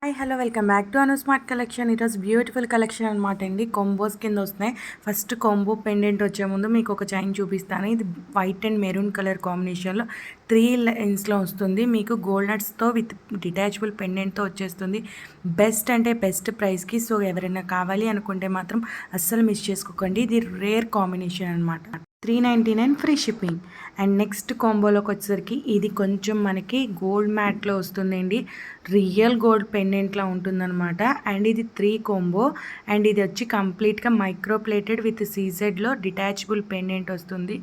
Hi hello welcome back to Anu smart collection. ఈరోజు beautiful collection అనమాట అండి. Combos కింద వస్తున్నాయి. ఫస్ట్ కాంబో పెండెంట్ వచ్చే ముందు మీకు ఒక చైన్ చూపిస్తాను. ఇది వైట్ అండ్ మెరూన్ కలర్ కాంబినేషన్లో 3 లైన్స్లో వస్తుంది. మీకు గోల్డ్ నట్స్తో విత్ డిటాచబుల్ పెండెంట్తో వచ్చేస్తుంది. బెస్ట్ అంటే బెస్ట్ ప్రైస్కి. సో ఎవరైనా కావాలి అనుకుంటే మాత్రం అస్సలు మిస్ చేసుకోకండి. ఇది రేర్ కాంబినేషన్ అనమాట. 399 ఫ్రీ షిప్పింగ్. అండ్ నెక్స్ట్ కాంబోలోకి వచ్చేసరికి ఇది కొంచెం మనకి గోల్డ్ మ్యాట్లో వస్తుందండి. రియల్ గోల్డ్ పెండెంట్లా ఉంటుందన్నమాట. అండ్ ఇది 3 కాంబో. అండ్ ఇది వచ్చి కంప్లీట్గా మైక్రో ప్లేటెడ్ విత్ సీజెడ్లో డిటాచబుల్ పెండెంట్ వస్తుంది.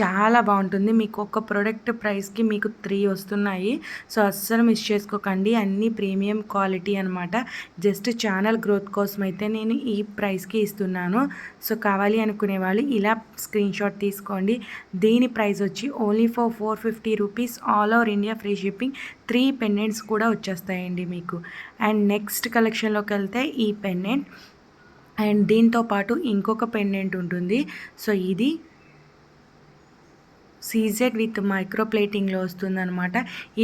చాలా బాగుంటుంది. మీకు ఒక ప్రోడక్ట్ ప్రైస్కి మీకు 3 వస్తున్నాయి. సో అస్సలు మిస్ చేసుకోకండి. అన్నీ ప్రీమియం క్వాలిటీ అనమాట. జస్ట్ ఛానల్ గ్రోత్ కోసం అయితే నేను ఈ ప్రైస్కి ఇస్తున్నాను. సో కావాలి అనుకునే వాళ్ళు ఇలా స్క్రీన్ షాట్ తీసుకోండి. దీని ప్రైస్ వచ్చి only for 450 rupees. All over India free shipping. 3 pendants కూడా వచ్చేస్తాయండి మీకు. అండ్ నెక్స్ట్ కలెక్షన్లోకి వెళ్తే ఈ పెండెంట్ అండ్ దీంతో పాటు ఇంకొక పెండెంట్ ఉంటుంది. సో ఇది సీజెడ్ విత్ మైక్రో ప్లేటింగ్లో వస్తుందన్నమాట.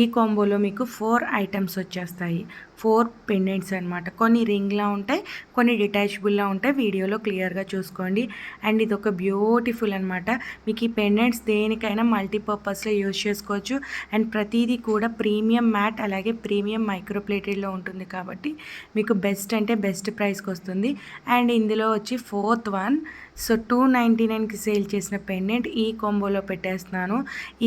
ఈ కాంబోలో మీకు 4 ఐటమ్స్ వచ్చేస్తాయి. 4 పెండెంట్స్ అనమాట. కొన్ని రింగ్లా ఉంటాయి, కొన్ని డిటాచబుల్లా ఉంటాయి. వీడియోలో క్లియర్గా చూసుకోండి. అండ్ ఇది ఒక బ్యూటిఫుల్ అనమాట. మీకు ఈ పెండెంట్స్ దేనికైనా మల్టీపర్పస్లో యూజ్ చేసుకోవచ్చు. అండ్ ప్రతిదీ కూడా ప్రీమియం మ్యాట్ అలాగే ప్రీమియం మైక్రో ప్లేటెడ్లో ఉంటుంది కాబట్టి మీకు బెస్ట్ అంటే బెస్ట్ ప్రైస్కి వస్తుంది. అండ్ ఇందులో వచ్చి 4th వన్. సో 299కి సేల్ చేసిన పెండెంట్ ఈ కాంబోలో పెట్టేస్తున్నాను.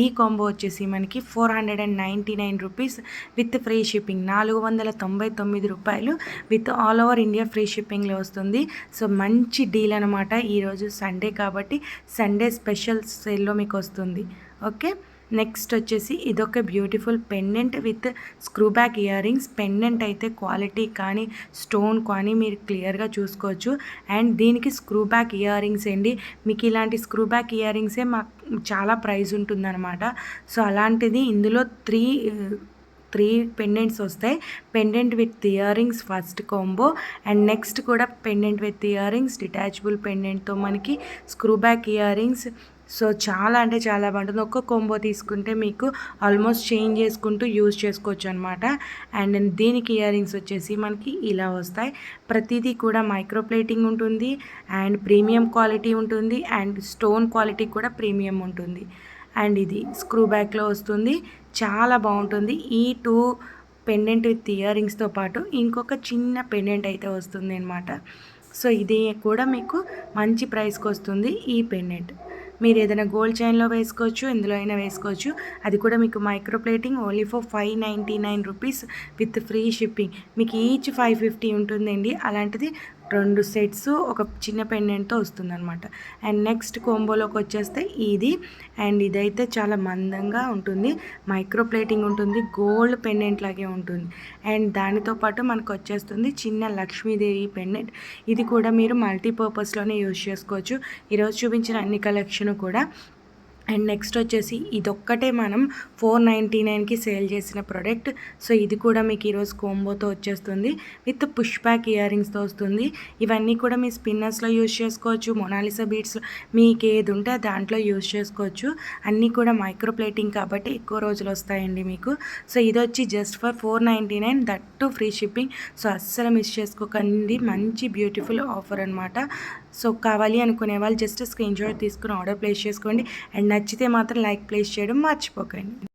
ఈ కాంబో వచ్చేసి మనకి 499 రూపీస్ విత్ ఫ్రీ షిప్పింగ్. 499 రూపాయలు with all over India free షిప్పింగ్లో వస్తుంది. సో మంచి డీల్ అనమాట. ఈరోజు సండే కాబట్టి సండే స్పెషల్ సేల్లో మీకు వస్తుంది. ఓకే, నెక్స్ట్ వచ్చేసి ఇదొక beautiful pendant with screw back ear rings. Pendant అయితే క్వాలిటీ కానీ స్టోన్ కానీ మీరు క్లియర్గా చూసుకోవచ్చు. అండ్ దీనికి స్క్రూ బ్యాక్ ఇయర్ రింగ్స్ అండి. మీకు ఇలాంటి స్క్రూ బ్యాక్ ఇయర్ రింగ్సే మాకు చాలా ప్రైస్ ఉంటుందన్నమాట. సో అలాంటిది ఇందులో త్రీ పెండెంట్స్ వస్తాయి. Pendant with ear rings first combo. And next కూడా pendant with ear rings detachable పెండెంట్తో మనకి screw back ear rings. So చాలా అంటే చాలా బాగుంటుంది. ఒక్క కాంబో తీసుకుంటే మీకు ఆల్మోస్ట్ చేంజ్ చేసుకుంటూ యూజ్ చేసుకోవచ్చు అనమాట. అండ్ దీనికి ఇయర్ రింగ్స్ వచ్చేసి మనకి ఇలా వస్తాయి. ప్రతిదీ కూడా మైక్రో ప్లేటింగ్ ఉంటుంది అండ్ ప్రీమియం క్వాలిటీ ఉంటుంది అండ్ స్టోన్ క్వాలిటీ కూడా ప్రీమియం ఉంటుంది. అండ్ ఇది స్క్రూ బ్యాక్లో వస్తుంది. చాలా బాగుంటుంది. ఈ 2 పెండెంట్ విత్ ఇయర్ రింగ్స్తో పాటు ఇంకొక చిన్న పెండెంట్ అయితే వస్తుంది అనమాట. సో ఇది కూడా మీకు మంచి ప్రైస్కి వస్తుంది. ఈ పెండెంట్ మీరు ఏదైనా గోల్డ్ చైన్లో వేసుకోవచ్చు, ఎందులో అయినా వేసుకోవచ్చు. అది కూడా మీకు micro plating only for 599 rupees with free shipping. మీకు ఈచ్ 550 ఉంటుందండి. అలాంటిది 2 సెట్స్ ఒక చిన్న పెండెంట్తో వస్తుందన్నమాట. అండ్ నెక్స్ట్ కాంబోలోకి వచ్చేస్తే ఇది. అండ్ ఇదైతే చాలా మందంగా ఉంటుంది, మైక్రో ప్లేటింగ్ ఉంటుంది, గోల్డ్ పెండెంట్ లాగే ఉంటుంది. అండ్ దానితో పాటు మనకు వచ్చేస్తుంది చిన్న లక్ష్మీదేవి పెండెంట్. ఇది కూడా మీరు మల్టీపర్పస్లోనే యూజ్ చేసుకోవచ్చు. ఈరోజు చూపించిన అన్ని కలెక్షన్ కూడా. అండ్ నెక్స్ట్ వచ్చేసి ఇదొక్కటే మనం 499కి సేల్ చేసిన ప్రోడక్ట్. సో ఇది కూడా మీకు ఈరోజు కోంబోతో వచ్చేస్తుంది విత్ పుష్ బ్యాక్ ఇయర్ రింగ్స్తో వస్తుంది. ఇవన్నీ కూడా మీ స్పిన్నర్స్లో యూజ్ చేసుకోవచ్చు, మొనాలిసా బీడ్స్లో మీకు ఏది ఉంటే దాంట్లో యూజ్ చేసుకోవచ్చు. అన్నీ కూడా మైక్రో ప్లేటింగ్ కాబట్టి ఎక్కువ రోజులు వస్తాయండి మీకు. సో ఇది వచ్చి just for 499, that to free shipping. So అస్సలు మిస్ చేసుకోకండి. మంచి బ్యూటిఫుల్ ఆఫర్ అనమాట. సో కావాలి అనుకునే వాళ్ళు జస్ట్ స్క్రీన్ షాట్ తీసుకుని ఆర్డర్ ప్లేస్ చేసుకోండి. అండ్ నచ్చితే మాత్రం లైక్ ప్లేస్ చేయడం మర్చిపోకండి.